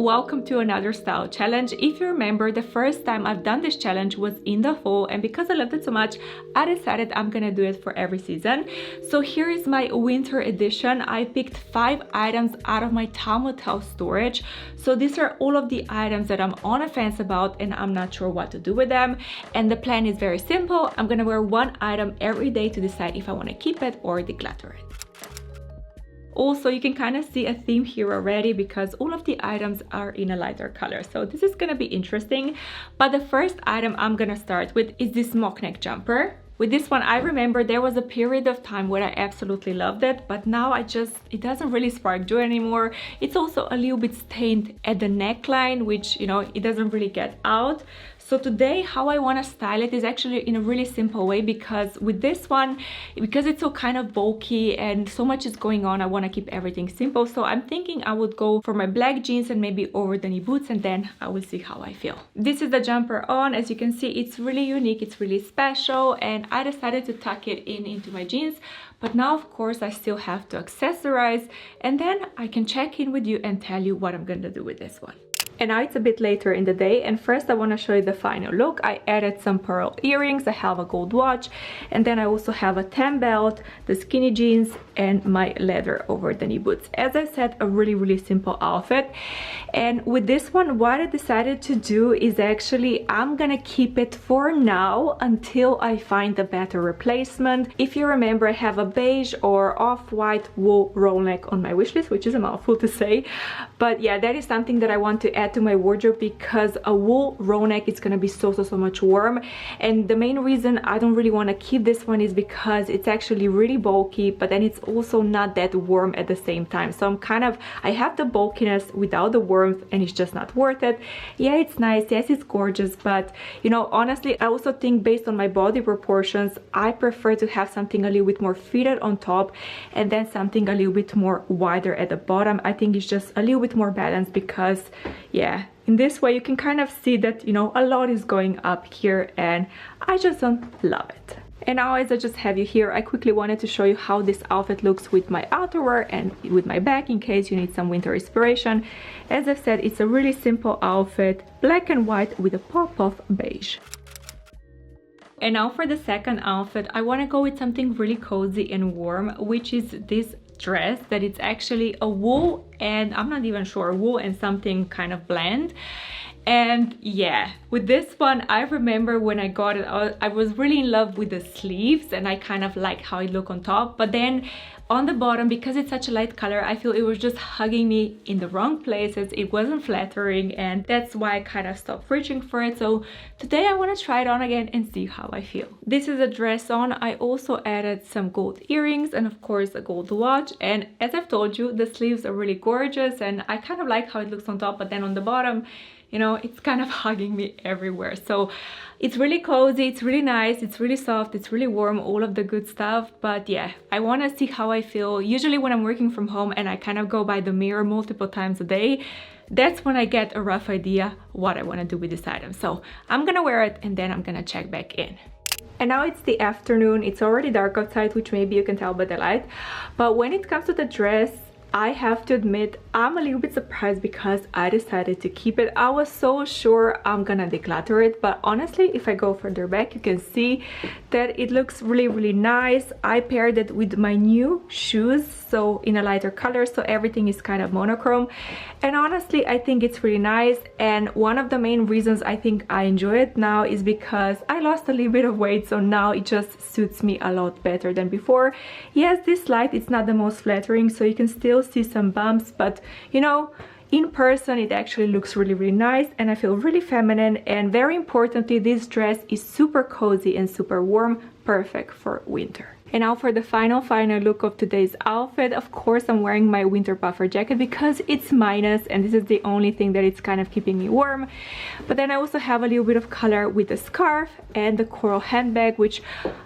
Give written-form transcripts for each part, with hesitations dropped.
welcome to another style challenge. If you remember, the first time I've done this challenge was in the fall, and because I loved it so much, I decided I'm gonna do it for every season. So here is my winter edition. I picked 5 items out of my time hotel storage. So these are all of the items that I'm on a fence about and I'm not sure what to do with them. And the plan is very simple. I'm gonna wear one item every day to decide if I want to keep it or declutter it. Also, you can kind of see a theme here already because all of the items are in a lighter color. So this is going to be interesting. But the first item I'm going to start with is this mock neck jumper. With this one, I remember there was a period of time where I absolutely loved it, but now it doesn't really spark joy anymore. It's also a little bit stained at the neckline, which, you know, it doesn't really get out. So today, how I want to style it is actually in a really simple way, because with this one, because it's so kind of bulky and so much is going on, I want to keep everything simple. So I'm thinking I would go for my black jeans and maybe over the knee boots, and then I will see how I feel. This is the jumper on. As you can see, it's really unique, it's really special, and I decided to tuck it into my jeans. But now, of course, I still have to accessorize, and then I can check in with you and tell you what I'm gonna do with this one. And now it's a bit later in the day, and first I want to show you the final look. I added some pearl earrings, I have a gold watch, and then I also have a tan belt, the skinny jeans, and my leather over the knee boots. As I said, a really simple outfit. And with this one, what I decided to do is actually I'm gonna keep it for now until I find a better replacement. If you remember, I have a beige or off-white wool roll neck on my wish list, which is a mouthful to say, but yeah, that is something that I want to add to my wardrobe because a wool roll neck is gonna be so much warm. And the main reason I don't really want to keep this one is because it's actually really bulky, but then it's also not that warm at the same time. So I have the bulkiness without the warmth, and it's just not worth it. Yeah, it's nice, yes, it's gorgeous, but you know, honestly, I also think based on my body proportions, I prefer to have something a little bit more fitted on top and then something a little bit more wider at the bottom. I think it's just a little bit more balanced because yeah, in this way you can kind of see that, you know, a lot is going up here, and I just don't love it. And now, as I just have you here, I quickly wanted to show you how this outfit looks with my outerwear and with my bag in case you need some winter inspiration. As I've said, it's a really simple outfit, black and white with a pop of beige. And now for the second outfit, I want to go with something really cozy and warm, which is this dress that it's actually a wool, and I'm not even sure, wool and something kind of blend. And yeah, with this one, I remember when I got it, I was really in love with the sleeves, and I kind of like how it looked on top, but then on the bottom, because it's such a light color, I feel it was just hugging me in the wrong places. It wasn't flattering, and that's why I kind of stopped reaching for it. So today I want to try it on again and see how I feel. This is a dress on. I also added some gold earrings and of course a gold watch, and as I've told you, the sleeves are really gorgeous, and I kind of like how it looks on top, but then on the bottom, you know, it's kind of hugging me everywhere. So it's really cozy, it's really nice, it's really soft, it's really warm, all of the good stuff. But yeah, I want to see how I feel. Usually when I'm working from home and I kind of go by the mirror multiple times a day, that's when I get a rough idea what I want to do with this item. So I'm gonna wear it and then I'm gonna check back in. And now it's the afternoon, it's already dark outside, which maybe you can tell by the light. But when it comes to the dress, I have to admit, I'm a little bit surprised because I decided to keep it. I was so sure I'm gonna declutter it, but honestly, if I go further back, you can see that it looks really nice. I paired it with my new shoes, so in a lighter color, so everything is kind of monochrome. And honestly, I think it's really nice. And one of the main reasons I think I enjoy it now is because I lost a little bit of weight, so now it just suits me a lot better than before. Yes, this light, it's not the most flattering, so you can still see some bumps, but you know, in person it actually looks really nice, and I feel really feminine. And very importantly, this dress is super cozy and super warm, perfect for winter. And now for the final look of today's outfit. Of course, I'm wearing my winter puffer jacket because it's minus and this is the only thing that it's kind of keeping me warm. But then I also have a little bit of color with the scarf and the coral handbag, which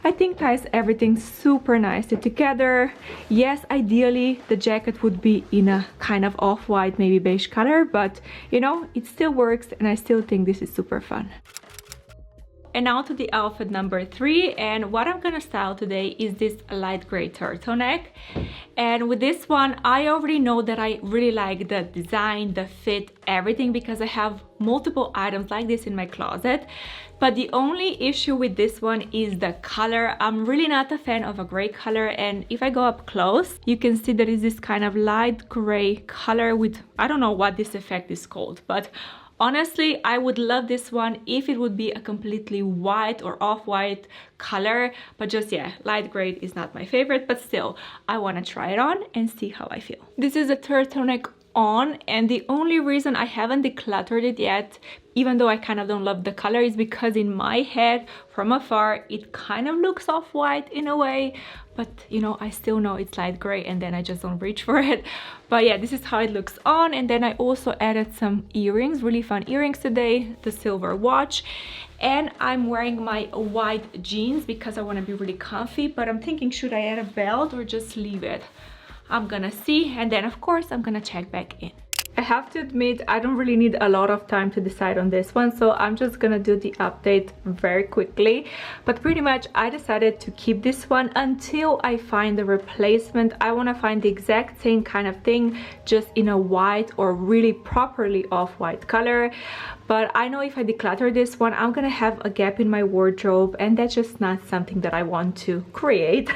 I think ties everything super nicely together. Yes, ideally the jacket would be in a kind of off-white, maybe beige color, but you know, it still works and I still think this is super fun. And now to the outfit number 3, and what I'm gonna style today is this light gray turtleneck. And with this one, I already know that I really like the design, the fit, everything, because I have multiple items like this in my closet. But the only issue with this one is the color. I'm really not a fan of a gray color, and if I go up close, you can see there is this kind of light gray color with, I don't know what this effect is called, but honestly, I would love this one if it would be a completely white or off-white color, but just, yeah, light gray is not my favorite, but still, I want to try it on and see how I feel. This is a turtleneck on, and the only reason I haven't decluttered it yet, even though I kind of don't love the color, is because in my head, from afar, it kind of looks off-white in a way, but you know, I still know it's light gray and then I just don't reach for it. But yeah, this is how it looks on. And then I also added some earrings, really fun earrings today, the silver watch, and I'm wearing my white jeans because I want to be really comfy, but I'm thinking, should I add a belt or just leave it? I'm gonna see, and then of course I'm gonna check back in. I have to admit, I don't really need a lot of time to decide on this one, so I'm just gonna do the update very quickly. But pretty much I decided to keep this one until I find the replacement. I want to find the exact same kind of thing, just in a white or really properly off-white color. But I know if I declutter this one, I'm gonna have a gap in my wardrobe, and that's just not something that I want to create.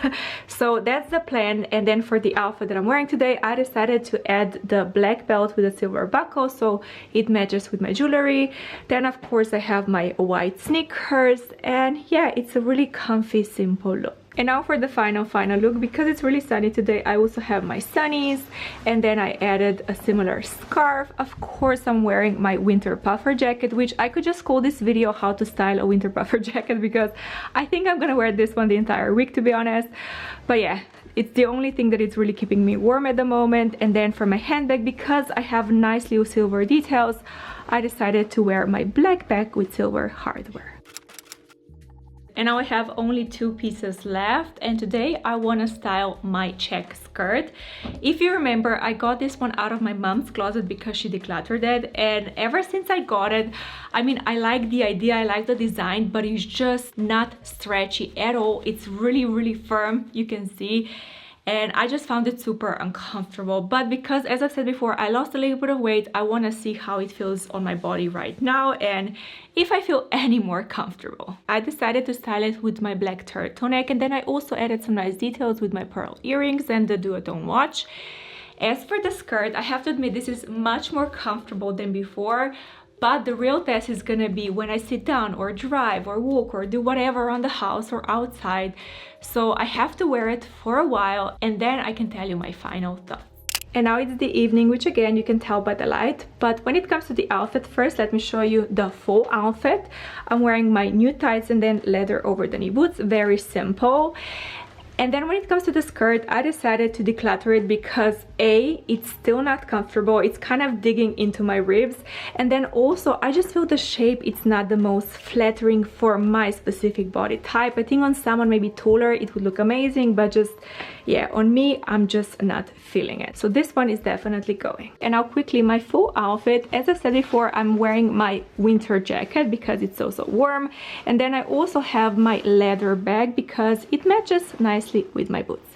So that's the plan. And then for the outfit that I'm wearing today, I decided to add the black belt with a silver buckle, so it matches with my jewelry. Then of course I have my white sneakers, and yeah, it's a really comfy, simple look. And now for the final look, because it's really sunny today, I also have my sunnies, and then I added a similar scarf. Of course, I'm wearing my winter puffer jacket, which I could just call this video how to style a winter puffer jacket, because I think I'm gonna wear this one the entire week, to be honest. But yeah, it's the only thing that is really keeping me warm at the moment. And then for my handbag, because I have nice little silver details, I decided to wear my black bag with silver hardware. And now I have only 2 pieces left, and today I want to style my check skirt. If you remember, I got this one out of my mom's closet because she decluttered it, and ever since I got it, I mean, I like the idea, I like the design, but it's just not stretchy at all. It's really firm, you can see, and I just found it super uncomfortable. But because, as I've said before, I lost a little bit of weight, I want to see how it feels on my body right now and if I feel any more comfortable. I decided to style it with my black turtleneck, and then I also added some nice details with my pearl earrings and the do-it-on watch. As for the skirt, I have to admit this is much more comfortable than before. But the real test is gonna be when I sit down or drive or walk or do whatever around the house or outside. So I have to wear it for a while, and then I can tell you my final thoughts. And now it's the evening, which again you can tell by the light. But when it comes to the outfit, first let me show you the full outfit. I'm wearing my new tights and then leather over the knee boots, very simple. And then when it comes to the skirt, I decided to declutter it because A, it's still not comfortable, it's kind of digging into my ribs, and then also I just feel the shape, it's not the most flattering for my specific body type. I think on someone maybe taller it would look amazing, but just, yeah, on me, I'm just not feeling it. So this one is definitely going. And now quickly, my full outfit, as I said before, I'm wearing my winter jacket because it's so warm, and then I also have my leather bag because it matches nicely with my boots.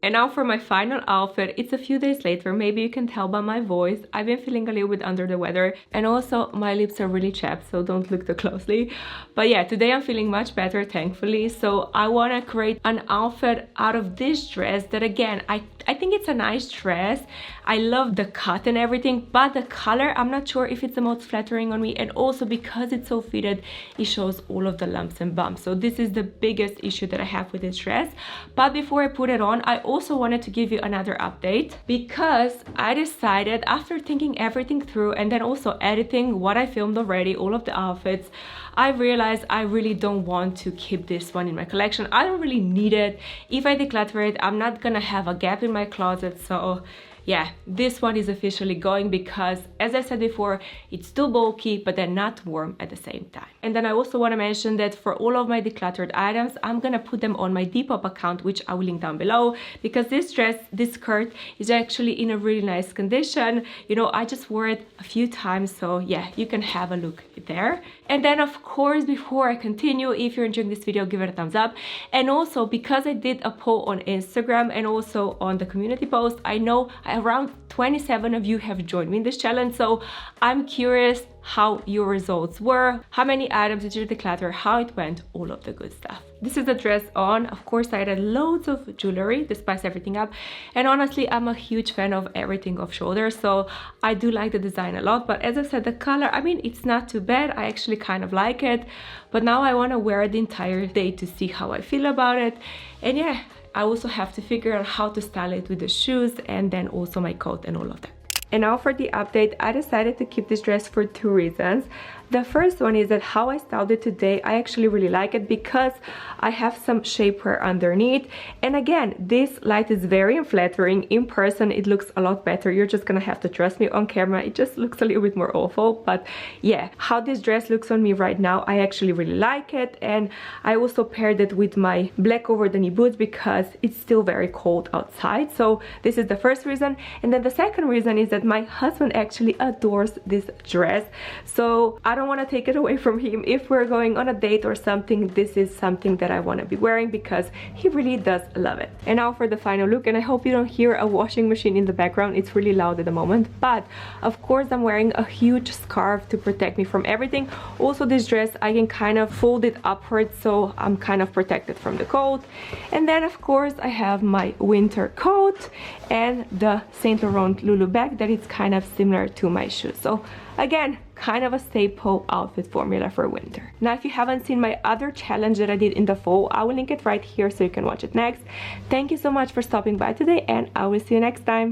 And now for my final outfit, it's a few days later, maybe you can tell by my voice. I've been feeling a little bit under the weather, and also my lips are really chapped, so don't look too closely. But yeah, today I'm feeling much better, thankfully. So I want to create an outfit out of this dress that, again, I think it's a nice dress. I love the cut and everything, but the color, I'm not sure if it's the most flattering on me, and also because it's so fitted, it shows all of the lumps and bumps. So this is the biggest issue that I have with this dress. But before I put it on, I also wanted to give you another update, because I decided, after thinking everything through and then also editing what I filmed already, all of the outfits, I realized I really don't want to keep this one in my collection. I don't really need it. If I declutter it, I'm not gonna have a gap in my closet, so yeah, this one is officially going because, as I said before, it's too bulky but then not warm at the same time. And then I also want to mention that for all of my decluttered items, I'm gonna put them on my Depop account, which I will link down below, because this dress, this skirt, is actually in a really nice condition. You know, I just wore it a few times, so yeah, you can have a look there. And then of course, before I continue, if you're enjoying this video, give it a thumbs up. And also, because I did a poll on Instagram and also on the community post, I know around 27 of you have joined me in this challenge, so I'm curious how your results were, how many items did you declutter, how it went, all of the good stuff. This is the dress on. Of course, I added loads of jewelry to spice everything up, and honestly, I'm a huge fan of everything off shoulder, so I do like the design a lot. But as I said, the color, I mean, it's not too bad. I actually kind of like it, but now I want to wear it the entire day to see how I feel about it. And yeah, I also have to figure out how to style it with the shoes and then also my coat and all of that. And now for the update, I decided to keep this dress for 2 reasons. The first one is that how I styled it today, I actually really like it because I have some shapewear underneath. And again, this light is very unflattering. In person, it looks a lot better. You're just gonna have to trust me. On camera, it just looks a little bit more awful. But yeah, how this dress looks on me right now, I actually really like it. And I also paired it with my black over the knee boots because it's still very cold outside. So this is the first reason. And then the second reason is that my husband actually adores this dress. So I don't want to take it away from him. If we're going on a date or something, this is something that I want to be wearing because he really does love it. And now for the final look, and I hope you don't hear a washing machine in the background. It's really loud at the moment, but of course I'm wearing a huge scarf to protect me from everything. Also, this dress, I can kind of fold it upwards, so I'm kind of protected from the cold. And then of course I have my winter coat and the Saint Laurent Lulu bag that is kind of similar to my shoes. So again, kind of a staple outfit formula for winter. Now, if you haven't seen my other challenge that I did in the fall, I will link it right here so you can watch it next. Thank you so much for stopping by today, and I will see you next time.